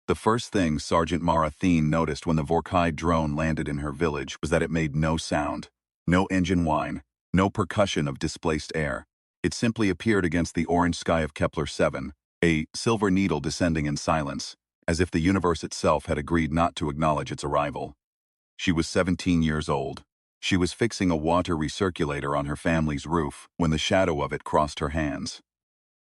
The first thing Sergeant Mara Thien noticed when the Vorkai drone landed in her village was that it made no sound, no engine whine, no percussion of displaced air. It simply appeared against the orange sky of Kepler 7, a silver needle descending in silence, as if the universe itself had agreed not to acknowledge its arrival. She was 17 years old. She was fixing a water recirculator on her family's roof when the shadow of it crossed her hands.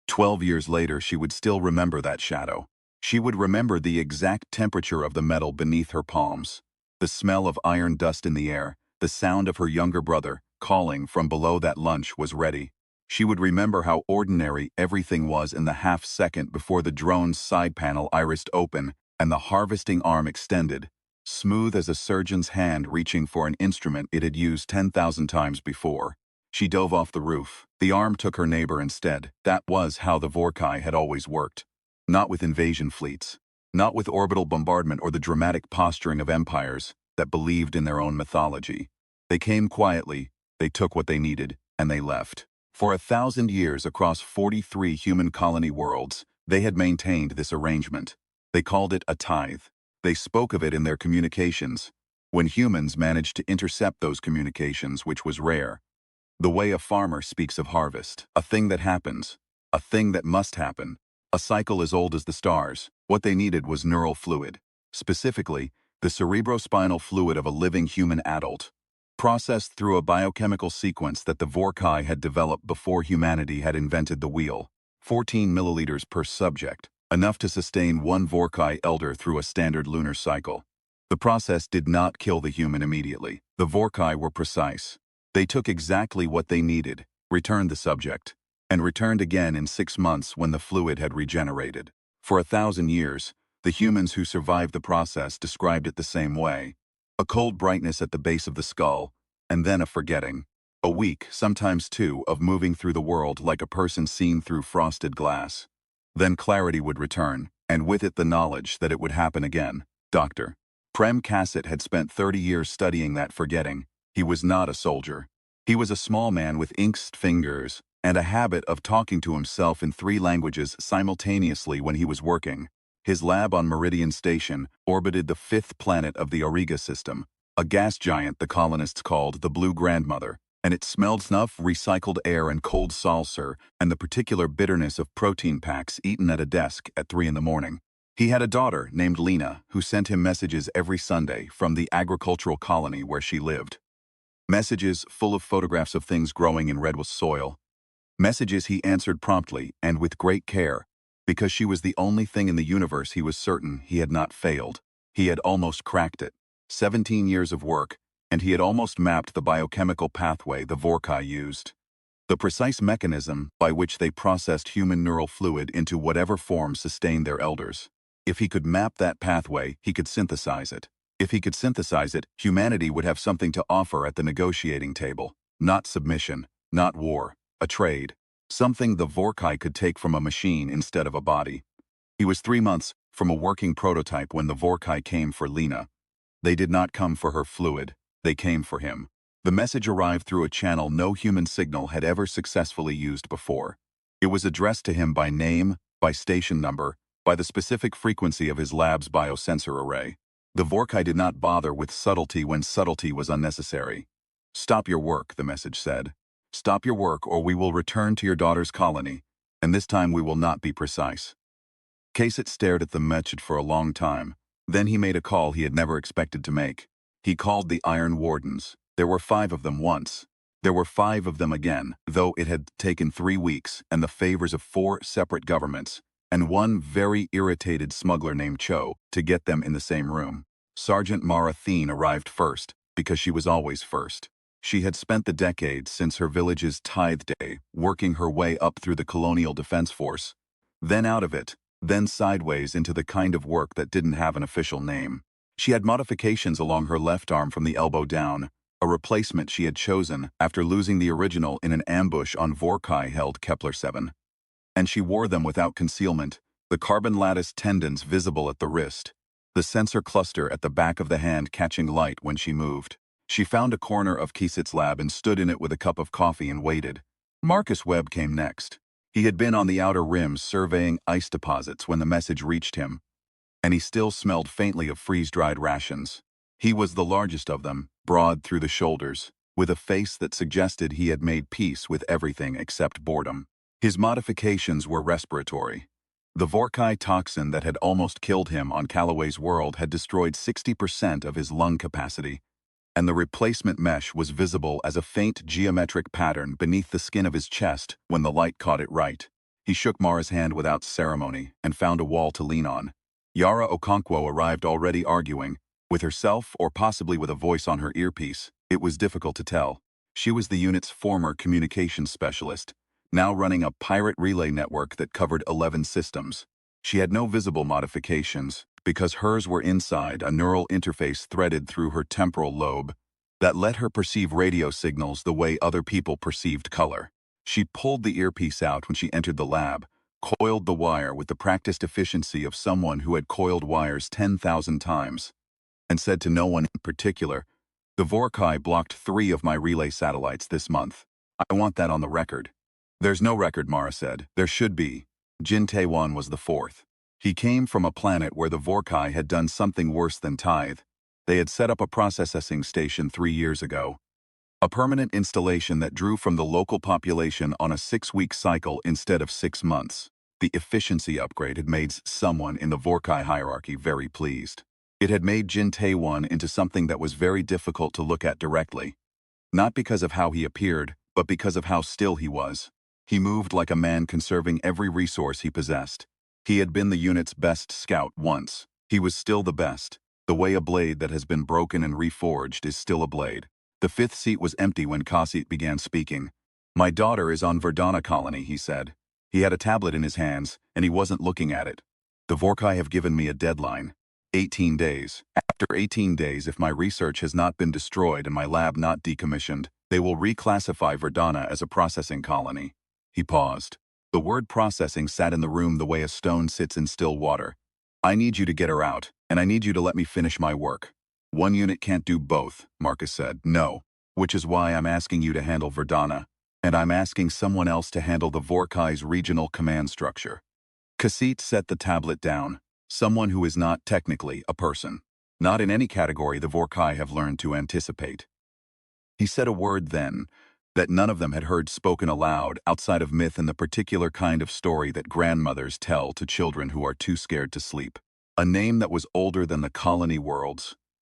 12 years later, she would still remember that shadow. She would remember the exact temperature of the metal beneath her palms, the smell of iron dust in the air, the sound of her younger brother calling from below that lunch was ready. She would remember how ordinary everything was in the half-second before the drone's side panel irised open and the harvesting arm extended, smooth as a surgeon's hand reaching for an instrument it had used 10,000 times before. She dove off the roof. The arm took her neighbor instead. That was how the Vorkai had always worked. Not with invasion fleets. Not with orbital bombardment or the dramatic posturing of empires that believed in their own mythology. They came quietly, they took what they needed, and they left. For 1,000 years across 43 human colony worlds, they had maintained this arrangement. They called it a tithe. They spoke of it in their communications. When humans managed to intercept those communications, which was rare. The way a farmer speaks of harvest, a thing that happens, a thing that must happen, a cycle as old as the stars. What they needed was neural fluid, specifically, the cerebrospinal fluid of a living human adult, processed through a biochemical sequence that the Vorkai had developed before humanity had invented the wheel. 14 milliliters per subject, enough to sustain one Vorkai elder through a standard lunar cycle. The process did not kill the human immediately. The Vorkai were precise. They took exactly what they needed, returned the subject, and returned again in 6 months when the fluid had regenerated. For 1,000 years, the humans who survived the process described it the same way. A cold brightness at the base of the skull, and then a forgetting. A week, sometimes 2, of moving through the world like a person seen through frosted glass. Then clarity would return, and with it the knowledge that it would happen again. Dr. Prem Kassett had spent 30 years studying that forgetting. He was not a soldier. He was a small man with inked fingers and a habit of talking to himself in 3 languages simultaneously when he was working. His lab on Meridian Station orbited the 5th planet of the Auriga system, a gas giant the colonists called the Blue Grandmother, and it smelled snuff, recycled air, and cold salsa, and the particular bitterness of protein packs eaten at a desk at 3 in the morning. He had a daughter named Lena who sent him messages every Sunday from the agricultural colony where she lived. Messages full of photographs of things growing in redwood soil. Messages he answered promptly and with great care, because she was the only thing in the universe he was certain he had not failed. He had almost cracked it. 17 years of work, and he had almost mapped the biochemical pathway the Vorkai used. The precise mechanism by which they processed human neural fluid into whatever form sustained their elders. If he could map that pathway, he could synthesize it. If he could synthesize it, humanity would have something to offer at the negotiating table. Not submission, not war, a trade. Something the Vorkai could take from a machine instead of a body. He was 3 months from a working prototype when the Vorkai came for Lena. They did not come for her fluid, they came for him. The message arrived through a channel no human signal had ever successfully used before. It was addressed to him by name, by station number, by the specific frequency of his lab's biosensor array. The Vorkai did not bother with subtlety when subtlety was unnecessary. "Stop your work," the message said. "Stop your work or we will return to your daughter's colony, and this time we will not be precise." Kassett stared at the message for a long time. Then he made a call he had never expected to make. He called the Iron Wardens. There were 5 of them once. There were 5 of them again, though it had taken 3 weeks and the favors of 4 separate governments, and one very irritated smuggler named Cho, to get them in the same room. Sergeant Mara Thien arrived first, because she was always first. She had spent the decades since her village's tithe day working her way up through the Colonial Defense Force, then out of it, then sideways into the kind of work that didn't have an official name. She had modifications along her left arm from the elbow down, a replacement she had chosen after losing the original in an ambush on Vorkai-held Kepler 7. And she wore them without concealment, the carbon lattice tendons visible at the wrist, the sensor cluster at the back of the hand catching light when she moved. She found a corner of Kassett's lab and stood in it with a cup of coffee and waited. Marcus Webb came next. He had been on the outer rims surveying ice deposits when the message reached him. and he still smelled faintly of freeze-dried rations. He was the largest of them, broad through the shoulders, with a face that suggested he had made peace with everything except boredom. His modifications were respiratory. The Vorkai toxin that had almost killed him on Calloway's world had destroyed 60% of his lung capacity, and the replacement mesh was visible as a faint geometric pattern beneath the skin of his chest when the light caught it right. He shook Mara's hand without ceremony and found a wall to lean on. Yara Okonkwo arrived already arguing, with herself or possibly with a voice on her earpiece. It was difficult to tell. She was the unit's former communications specialist, now running a pirate relay network that covered 11 systems. She had no visible modifications, because hers were inside a neural interface threaded through her temporal lobe that let her perceive radio signals the way other people perceived color. She pulled the earpiece out when she entered the lab, coiled the wire with the practiced efficiency of someone who had coiled wires 10,000 times, and said to no one in particular, "The Vorkai blocked 3 of my relay satellites this month. I want that on the record." "There's no record," Mara said. "There should be." Jin Tae-won was the 4th. He came from a planet where the Vorkai had done something worse than tithe. They had set up a processing station 3 years ago. A permanent installation that drew from the local population on a 6-week cycle instead of 6 months. The efficiency upgrade had made someone in the Vorkai hierarchy very pleased. It had made Jin Tae-won into something that was very difficult to look at directly. Not because of how he appeared, but because of how still he was. He moved like a man conserving every resource he possessed. He had been the unit's best scout once. He was still the best. The way a blade that has been broken and reforged is still a blade. The 5th seat was empty when Kassit began speaking. "My daughter is on Verdana colony," he said. He had a tablet in his hands, and he wasn't looking at it. "The Vorkai have given me a deadline. 18 days. After 18 days, if my research has not been destroyed and my lab not decommissioned, they will reclassify Verdana as a processing colony." He paused. The word processing sat in the room the way a stone sits in still water. "I need you to get her out, and I need you to let me finish my work." "One unit can't do both," Marcus said. "No. Which is why I'm asking you to handle Verdana, and I'm asking someone else to handle the Vorkai's regional command structure." Kassit set the tablet down. "Someone who is not technically a person. Not in any category the Vorkai have learned to anticipate." He said a word then that none of them had heard spoken aloud outside of myth and the particular kind of story that grandmothers tell to children who are too scared to sleep. A name that was older than the colony worlds.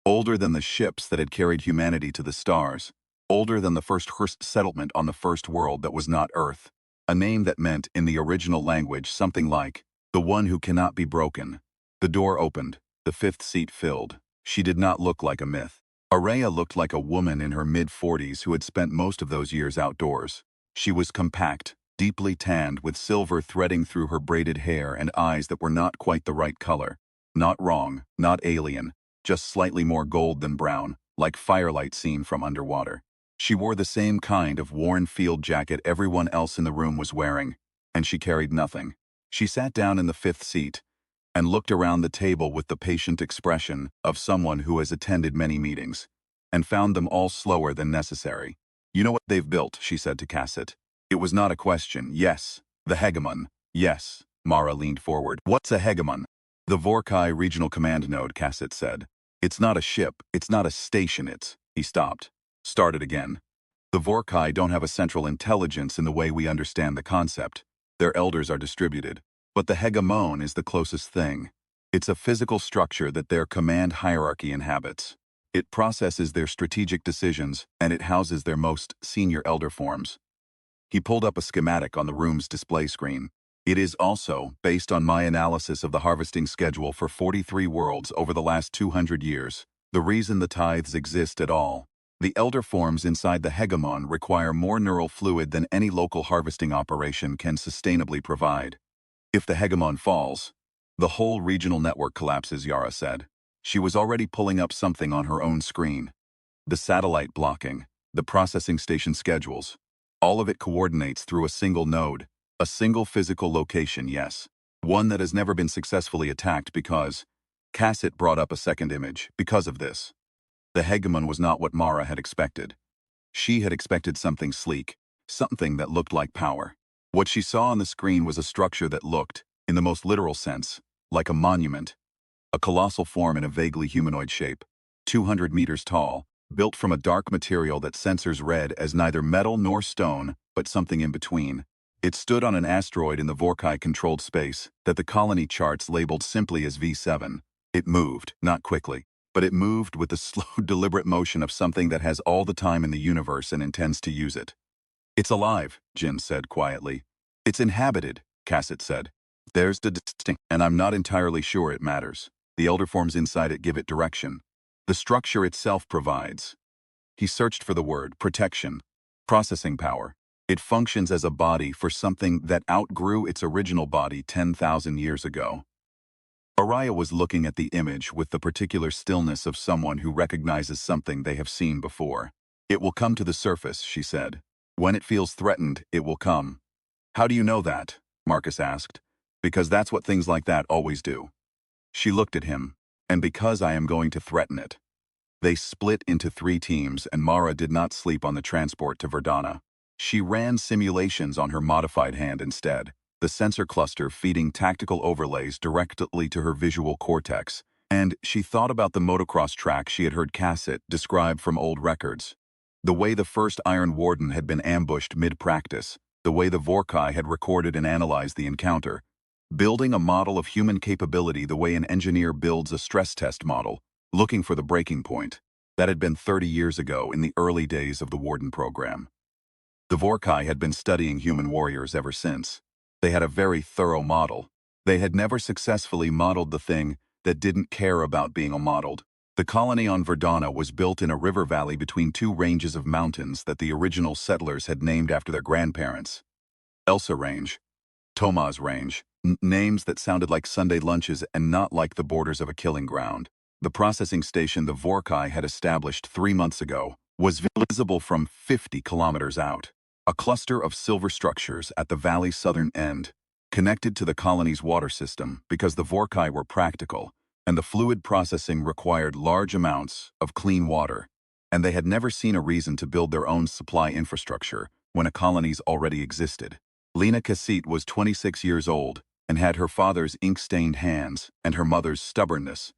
Older than the ships that had carried humanity to the stars. Older than the first Hearst settlement on the first world that was not Earth. A name that meant, in the original language, something like, "the one who cannot be broken." The door opened. The 5th seat filled. She did not look like a myth. Araya looked like a woman in her mid-40s who had spent most of those years outdoors. She was compact, deeply tanned with silver threading through her braided hair and eyes that were not quite the right color. Not wrong, not alien, just slightly more gold than brown, like firelight seen from underwater. She wore the same kind of worn field jacket everyone else in the room was wearing, and she carried nothing. She sat down in the 5th seat and looked around the table with the patient expression of someone who has attended many meetings and found them all slower than necessary. "You know what they've built," she said to Kassit. It was not a question. "Yes. The hegemon." "Yes." Mara leaned forward. "What's a hegemon?" "The Vorkai Regional Command Node," Kassit said. "It's not a ship. It's not a station. It's—" He stopped. Started again. "The Vorkai don't have a central intelligence in the way we understand the concept. Their elders are distributed. But the hegemon is the closest thing. It's a physical structure that their command hierarchy inhabits. It processes their strategic decisions, and it houses their most senior elder forms." He pulled up a schematic on the room's display screen. "It is also, based on my analysis of the harvesting schedule for 43 worlds over the last 200 years, the reason the tithes exist at all. The elder forms inside the hegemon require more neural fluid than any local harvesting operation can sustainably provide. If the hegemon falls, the whole regional network collapses," Yara said. She was already pulling up something on her own screen. "The satellite blocking, the processing station schedules. All of it coordinates through a single node, a single physical location, yes. One that has never been successfully attacked because—" Kassit brought up a second image. "Because of this." The hegemon was not what Mara had expected. She had expected something sleek, something that looked like power. What she saw on the screen was a structure that looked, in the most literal sense, like a monument. a colossal form in a vaguely humanoid shape, 200 meters tall, built from a dark material that sensors read as neither metal nor stone, but something in between. It stood on an asteroid in the Vorkai-controlled space that the colony charts labeled simply as V7. It moved, not quickly, but it moved with the slow, deliberate motion of something that has all the time in the universe and intends to use it. "It's alive," Jin said quietly. "It's inhabited," Cassett said. "There's the distinct, and I'm not entirely sure it matters. The elder forms inside it give it direction. The structure itself provides." He searched for the word, protection, processing power. It functions as a body for something that outgrew its original body 10,000 years ago. Araya was looking at the image with the particular stillness of someone who recognizes something they have seen before. "It will come to the surface," she said. "When it feels threatened, it will come." "How do you know that?" Marcus asked. "Because that's what things like that always do." She looked at him. "And because I am going to threaten it." They split into 3 teams, and Mara did not sleep on the transport to Verdana. She ran simulations on her modified hand instead, the sensor cluster feeding tactical overlays directly to her visual cortex, and she thought about the motocross track she had heard Cassett describe from old records. The way the first Iron Warden had been ambushed mid-practice, the way the Vorkai had recorded and analyzed the encounter, building a model of human capability the way an engineer builds a stress test model, looking for the breaking point. That had been 30 years ago in the early days of the Warden program. The Vorkai had been studying human warriors ever since. They had a very thorough model. They had never successfully modeled the thing that didn't care about being modeled. The colony on Verdana was built in a river valley between 2 ranges of mountains that the original settlers had named after their grandparents. Elsa Range, Tomaz Range, names that sounded like Sunday lunches and not like the borders of a killing ground. The processing station the Vorkai had established 3 months ago was visible from 50 kilometers out. A cluster of silver structures at the valley's southern end, connected to the colony's water system because the Vorkai were practical, and the fluid processing required large amounts of clean water, and they had never seen a reason to build their own supply infrastructure when a colony's already existed. Lena Cassit was 26 years old and had her father's ink-stained hands and her mother's stubbornness,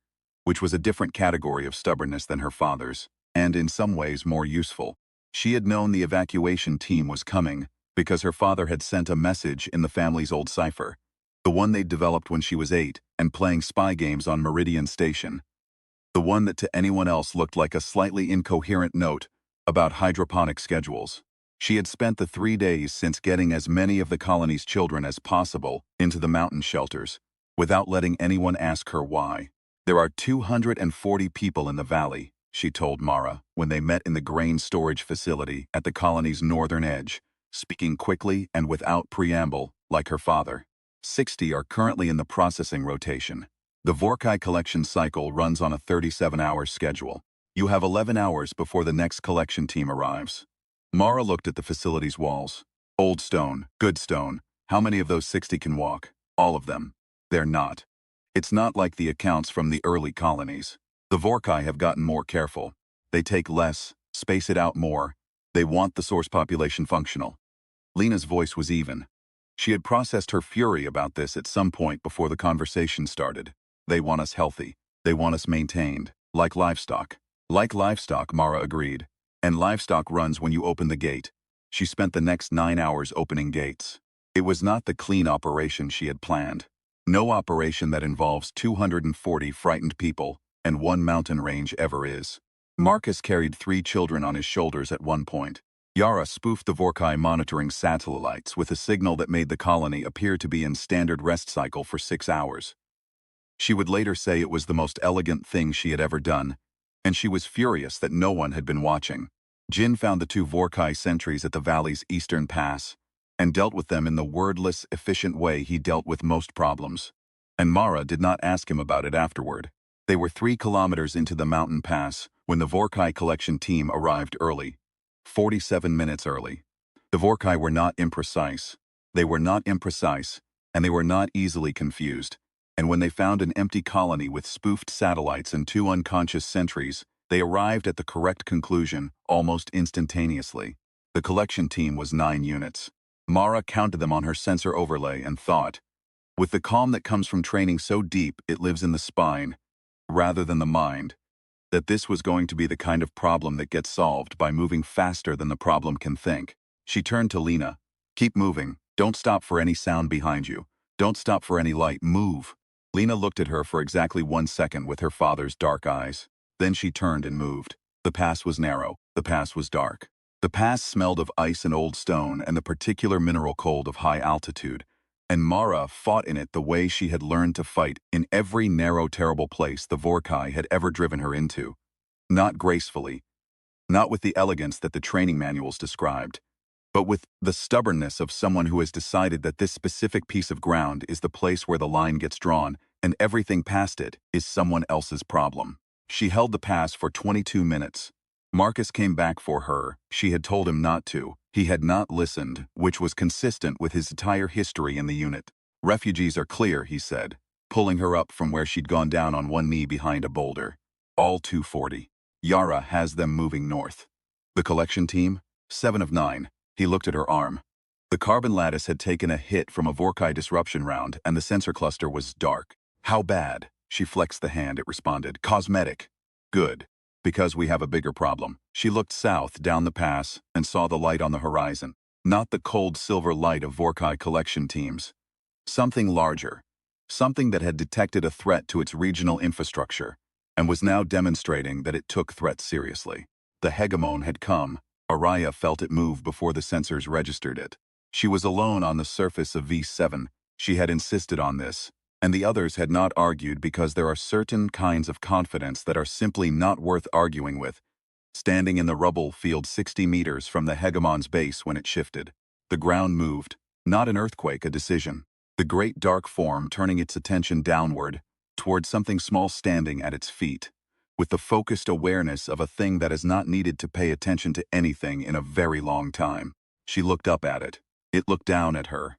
which was a different category of stubbornness than her father's, and in some ways more useful. She had known the evacuation team was coming because her father had sent a message in the family's old cipher, the one they'd developed when she was 8 and playing spy games on Meridian Station, the one that to anyone else looked like a slightly incoherent note about hydroponic schedules. She had spent the 3 days since getting as many of the colony's children as possible into the mountain shelters, without letting anyone ask her why. "There are 240 people in the valley," she told Mara when they met in the grain storage facility at the colony's northern edge, speaking quickly and without preamble, like her father. 60 are currently in the processing rotation. The Vorkai collection cycle runs on a 37-hour schedule. You have 11 hours before the next collection team arrives. Mara looked at the facility's walls. Old stone, good stone. How many of those 60 can walk? All of them. They're not. It's not like the accounts from the early colonies. The Vorkai have gotten more careful. They take less, space it out more. They want the source population functional. Lena's voice was even. She had processed her fury about this at some point before the conversation started. They want us healthy. They want us maintained. Like livestock. Like livestock, Mara agreed. And livestock runs when you open the gate. She spent the next 9 hours opening gates. It was not the clean operation she had planned. No operation that involves 240 frightened people and 1 mountain range ever is. Marcus carried 3 children on his shoulders at one point. Yara spoofed the Vorkai monitoring satellites with a signal that made the colony appear to be in standard rest cycle for 6 hours. She would later say it was the most elegant thing she had ever done, and she was furious that no one had been watching. Jin found the 2 Vorkai sentries at the valley's eastern pass, and dealt with them in the wordless, efficient way he dealt with most problems. And Mara did not ask him about it afterward. They were 3 kilometers into the mountain pass when the Vorkai collection team arrived early. 47 minutes early. The Vorkai were not imprecise. They were not imprecise, and they were not easily confused. And when they found an empty colony with spoofed satellites and 2 unconscious sentries, they arrived at the correct conclusion almost instantaneously. The collection team was 9 units. Mara counted them on her sensor overlay and thought, with the calm that comes from training so deep it lives in the spine, rather than the mind, that this was going to be the kind of problem that gets solved by moving faster than the problem can think. She turned to Lena. Keep moving. Don't stop for any sound behind you. Don't stop for any light. Move. Lena looked at her for exactly 1 second with her father's dark eyes. Then she turned and moved. The pass was narrow. The pass was dark. The pass smelled of ice and old stone and the particular mineral cold of high altitude. And Mara fought in it the way she had learned to fight in every narrow, terrible place the Vorkai had ever driven her into. Not gracefully, not with the elegance that the training manuals described, but with the stubbornness of someone who has decided that this specific piece of ground is the place where the line gets drawn, and everything past it is someone else's problem. She held the pass for 22 minutes. Marcus came back for her. She had told him not to. He had not listened, which was consistent with his entire history in the unit. Refugees are clear, he said, pulling her up from where she'd gone down on one knee behind a boulder. All 240. Yara has them moving north. The collection team? 7 of 9. He looked at her arm. The carbon lattice had taken a hit from a Vorkai disruption round, and the sensor cluster was dark. How bad? She flexed the hand, it responded. Cosmetic. Good. Because we have a bigger problem. She looked south down the pass and saw the light on the horizon. Not the cold silver light of Vorkai collection teams. Something larger. Something that had detected a threat to its regional infrastructure and was now demonstrating that it took threats seriously. The hegemon had come. Araya felt it move before the sensors registered it. She was alone on the surface of V7. She had insisted on this, and the others had not argued because there are certain kinds of confidence that are simply not worth arguing with. Standing in the rubble field 60 meters from the hegemon's base when it shifted. The ground moved, not an earthquake, a decision. The great dark form turning its attention downward, toward something small standing at its feet, with the focused awareness of a thing that has not needed to pay attention to anything in a very long time. She looked up at it. It looked down at her.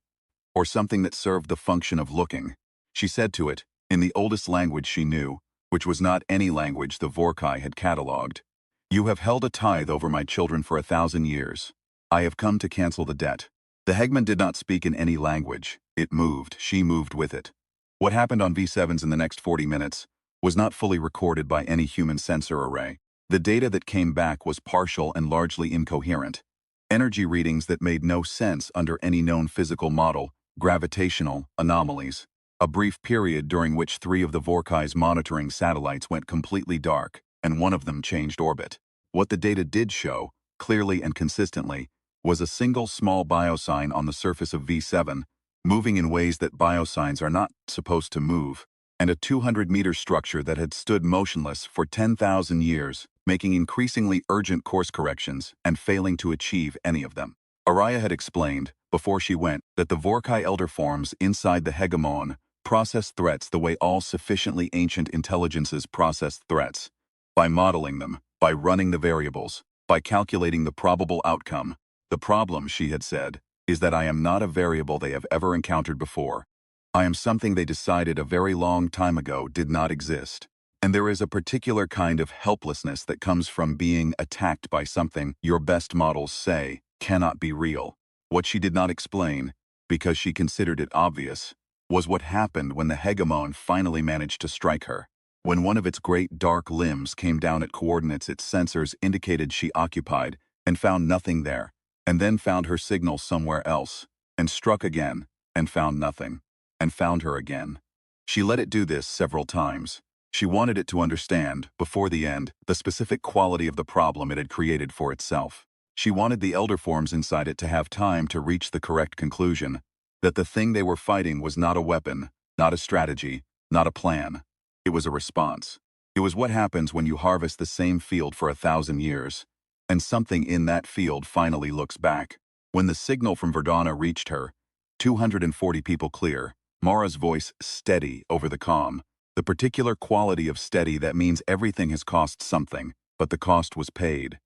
Or something that served the function of looking. She said to it, in the oldest language she knew, which was not any language the Vorkai had catalogued, "You have held a tithe over my children for 1,000 years. I have come to cancel the debt." The Hegman did not speak in any language. It moved. She moved with it. What happened on V7s in the next 40 minutes was not fully recorded by any human sensor array. The data that came back was partial and largely incoherent. Energy readings that made no sense under any known physical model, gravitational anomalies. A brief period during which 3 of the Vorkai's monitoring satellites went completely dark, and one of them changed orbit. What the data did show, clearly and consistently, was a single small biosign on the surface of V7, moving in ways that biosigns are not supposed to move, and a 200-meter structure that had stood motionless for 10,000 years, making increasingly urgent course corrections and failing to achieve any of them. Araya had explained, before she went, that the Vorkai elder forms inside the hegemon process threats the way all sufficiently ancient intelligences process threats. By modeling them, by running the variables, by calculating the probable outcome. The problem, she had said, is that I am not a variable they have ever encountered before. I am something they decided a very long time ago did not exist. And there is a particular kind of helplessness that comes from being attacked by something your best models say cannot be real. What she did not explain, because she considered it obvious, was what happened when the hegemon finally managed to strike her. When one of its great dark limbs came down at coordinates its sensors indicated she occupied, and found nothing there, and then found her signal somewhere else, and struck again, and found nothing, and found her again. She let it do this several times. She wanted it to understand, before the end, the specific quality of the problem it had created for itself. She wanted the elder forms inside it to have time to reach the correct conclusion, that the thing they were fighting was not a weapon, not a strategy, not a plan. It was a response. It was what happens when you harvest the same field for 1,000 years, and something in that field finally looks back. When the signal from Verdana reached her, 240 people clear, Mara's voice steady over the comm. The particular quality of steady that means everything has cost something, but the cost was paid.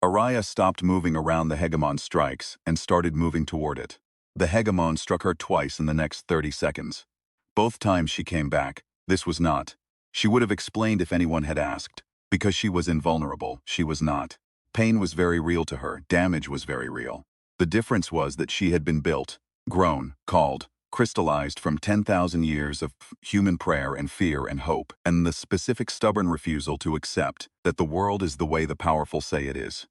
Araya stopped moving around the hegemon strikes and started moving toward it. The hegemon struck her twice in the next 30 seconds. Both times she came back, this was not. She would have explained if anyone had asked. Because she was invulnerable, she was not. Pain was very real to her, damage was very real. The difference was that she had been built, grown, called, crystallized from 10,000 years of human prayer and fear and hope, and the specific stubborn refusal to accept that the world is the way the powerful say it is.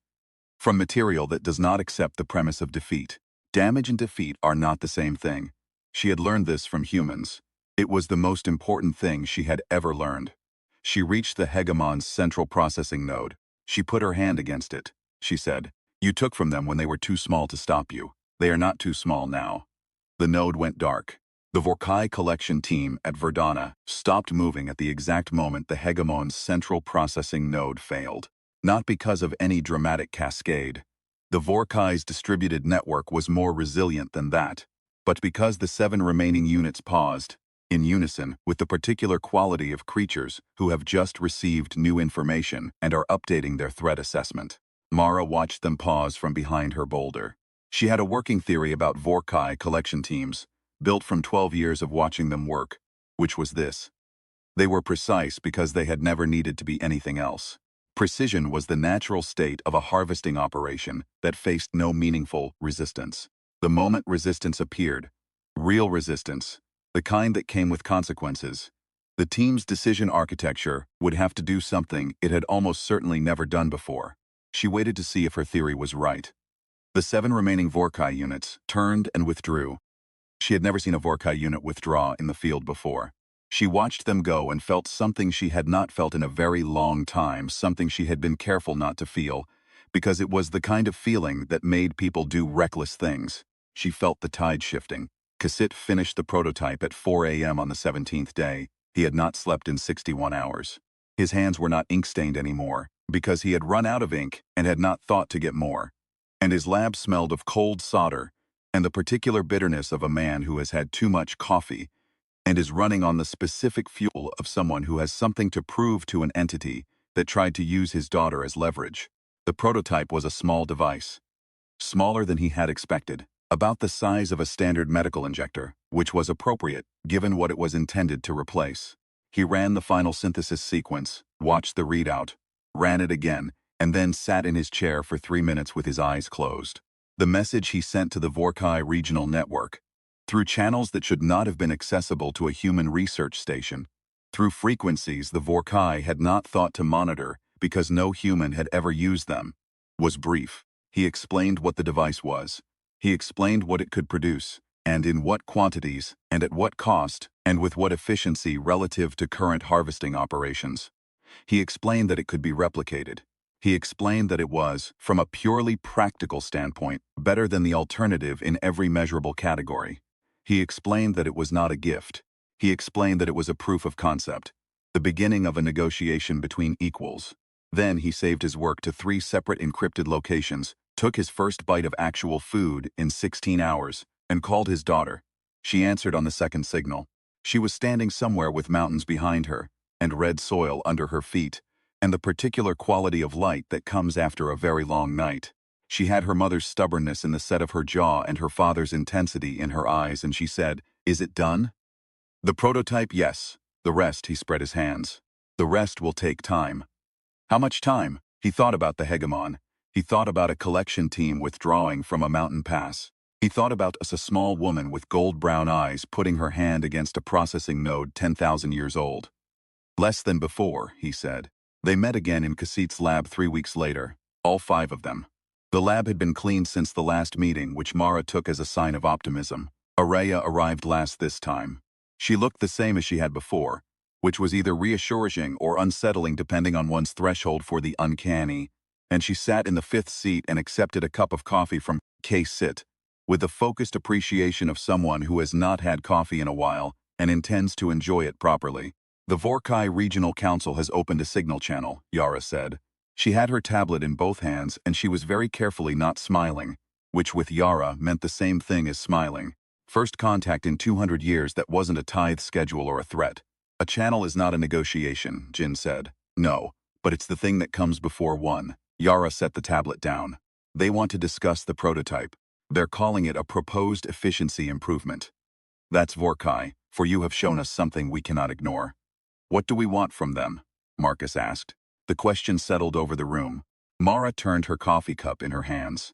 From material that does not accept the premise of defeat. Damage and defeat are not the same thing. She had learned this from humans. It was the most important thing she had ever learned. She reached the hegemon's central processing node. She put her hand against it. She said, "You took from them when they were too small to stop you. They are not too small now." The node went dark. The Vorkai collection team at Verdana stopped moving at the exact moment the hegemon's central processing node failed. Not because of any dramatic cascade. The Vorkai's distributed network was more resilient than that, but because the 7 remaining units paused, in unison with the particular quality of creatures who have just received new information and are updating their threat assessment. Mara watched them pause from behind her boulder. She had a working theory about Vorkai collection teams, built from 12 years of watching them work, which was this. They were precise because they had never needed to be anything else. Precision was the natural state of a harvesting operation that faced no meaningful resistance. The moment resistance appeared, real resistance, the kind that came with consequences, the team's decision architecture would have to do something it had almost certainly never done before. She waited to see if her theory was right. The 7 remaining Vorkai units turned and withdrew. She had never seen a Vorkai unit withdraw in the field before. She watched them go and felt something she had not felt in a very long time, something she had been careful not to feel, because it was the kind of feeling that made people do reckless things. She felt the tide shifting. Kassit finished the prototype at 4 a.m. on the 17th day. He had not slept in 61 hours. His hands were not ink-stained anymore, because he had run out of ink and had not thought to get more. And his lab smelled of cold solder and the particular bitterness of a man who has had too much coffee and is running on the specific fuel of someone who has something to prove to an entity that tried to use his daughter as leverage. The prototype was a small device, smaller than he had expected, about the size of a standard medical injector, which was appropriate given what it was intended to replace. He ran the final synthesis sequence, watched the readout, ran it again, and then sat in his chair for 3 minutes with his eyes closed. The message he sent to the Vorkai regional network, through channels that should not have been accessible to a human research station, through frequencies the Vorkai had not thought to monitor because no human had ever used them, was brief. He explained what the device was. He explained what it could produce, and in what quantities, and at what cost, and with what efficiency relative to current harvesting operations. He explained that it could be replicated. He explained that it was, from a purely practical standpoint, better than the alternative in every measurable category. He explained that it was not a gift. He explained that it was a proof of concept, the beginning of a negotiation between equals. Then he saved his work to 3 separate encrypted locations, took his first bite of actual food in 16 hours, and called his daughter. She answered on the second signal. She was standing somewhere with mountains behind her, and red soil under her feet, and the particular quality of light that comes after a very long night. She had her mother's stubbornness in the set of her jaw and her father's intensity in her eyes, and she said, "Is it done?" The prototype, yes. The rest, he spread his hands. The rest will take time. How much time? He thought about the hegemon. He thought about a collection team withdrawing from a mountain pass. He thought about a small woman with gold-brown eyes putting her hand against a processing node 10,000 years old. Less than before, he said. They met again in Kassit's lab 3 weeks later, all 5 of them. The lab had been cleaned since the last meeting, which Mara took as a sign of optimism. Araya arrived last this time. She looked the same as she had before, which was either reassuring or unsettling depending on one's threshold for the uncanny, and she sat in the 5th seat and accepted a cup of coffee from Kassit, with the focused appreciation of someone who has not had coffee in a while and intends to enjoy it properly. The Vorkai Regional Council has opened a signal channel, Yara said. She had her tablet in both hands and she was very carefully not smiling, which with Yara meant the same thing as smiling. First contact in 200 years that wasn't a tithe schedule or a threat. A channel is not a negotiation, Jin said. No, but it's the thing that comes before one. Yara set the tablet down. They want to discuss the prototype. They're calling it a proposed efficiency improvement. That's Vorkai, for you have shown us something we cannot ignore. What do we want from them? Marcus asked. The question settled over the room. Mara turned her coffee cup in her hands.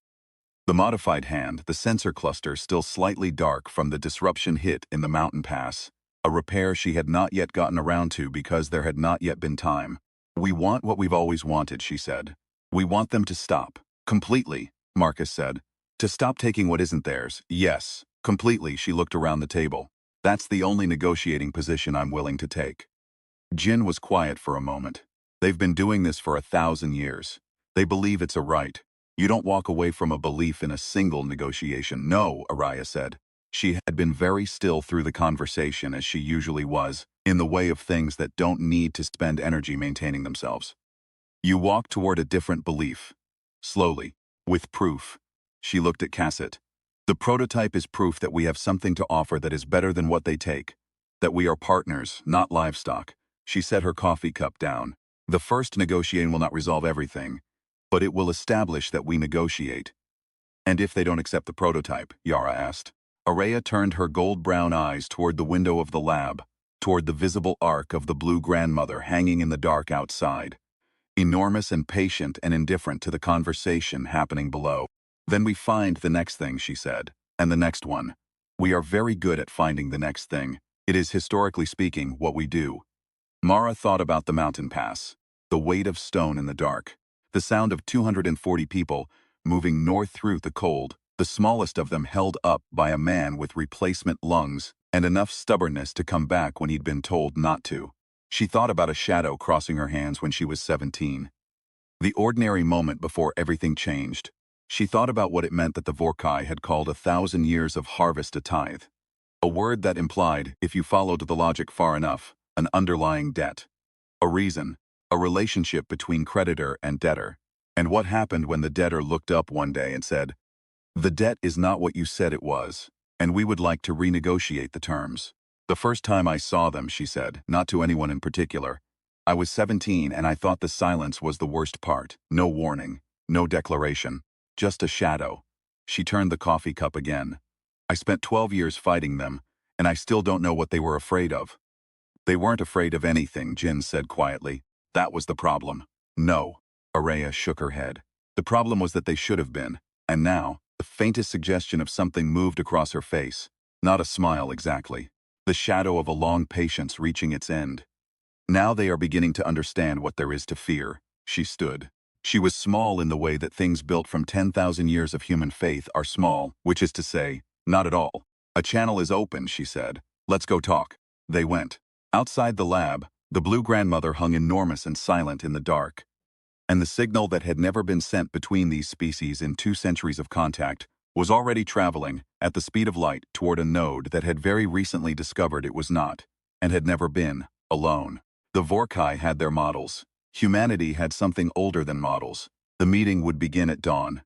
The modified hand, the sensor cluster still slightly dark from the disruption hit in the mountain pass, a repair she had not yet gotten around to because there had not yet been time. We want what we've always wanted, she said. We want them to stop. Completely, Marcus said. To stop taking what isn't theirs. Yes, completely, she looked around the table. That's the only negotiating position I'm willing to take. Jin was quiet for a moment. They've been doing this for 1,000 years. They believe it's a right. You don't walk away from a belief in a single negotiation. No, Araya said. She had been very still through the conversation as she usually was, in the way of things that don't need to spend energy maintaining themselves. You walk toward a different belief. Slowly. With proof. She looked at Cassett. The prototype is proof that we have something to offer that is better than what they take. That we are partners, not livestock. She set her coffee cup down. The first negotiation will not resolve everything, but it will establish that we negotiate. And if they don't accept the prototype? Yara asked. Araya turned her gold-brown eyes toward the window of the lab, toward the visible arc of the blue grandmother hanging in the dark outside. Enormous and patient and indifferent to the conversation happening below. Then we find the next thing, she said, and the next one. We are very good at finding the next thing. It is, historically speaking, what we do. Mara thought about the mountain pass, the weight of stone in the dark, the sound of 240 people moving north through the cold, the smallest of them held up by a man with replacement lungs and enough stubbornness to come back when he'd been told not to. She thought about a shadow crossing her hands when she was 17. The ordinary moment before everything changed. She thought about what it meant that the Vorkai had called 1,000 years of harvest a tithe. A word that implied, if you followed the logic far enough, an underlying debt. A reason, a relationship between creditor and debtor. And what happened when the debtor looked up one day and said, "The debt is not what you said it was, and we would like to renegotiate the terms." The first time I saw them, she said, not to anyone in particular. I was 17 and I thought the silence was the worst part. No warning, no declaration, just a shadow. She turned the coffee cup again. I spent 12 years fighting them, and I still don't know what they were afraid of. They weren't afraid of anything, Jin said quietly. That was the problem. No. Araya shook her head. The problem was that they should have been, and now, the faintest suggestion of something moved across her face. Not a smile exactly. The shadow of a long patience reaching its end. Now they are beginning to understand what there is to fear. She stood. She was small in the way that things built from 10,000 years of human faith are small, which is to say, not at all. A channel is open, she said. Let's go talk. They went. Outside the lab, the blue grandmother hung enormous and silent in the dark. And the signal that had never been sent between these species in 2 centuries of contact was already traveling, at the speed of light, toward a node that had very recently discovered it was not, and had never been, alone. The Vorkai had their models. Humanity had something older than models. The meeting would begin at dawn.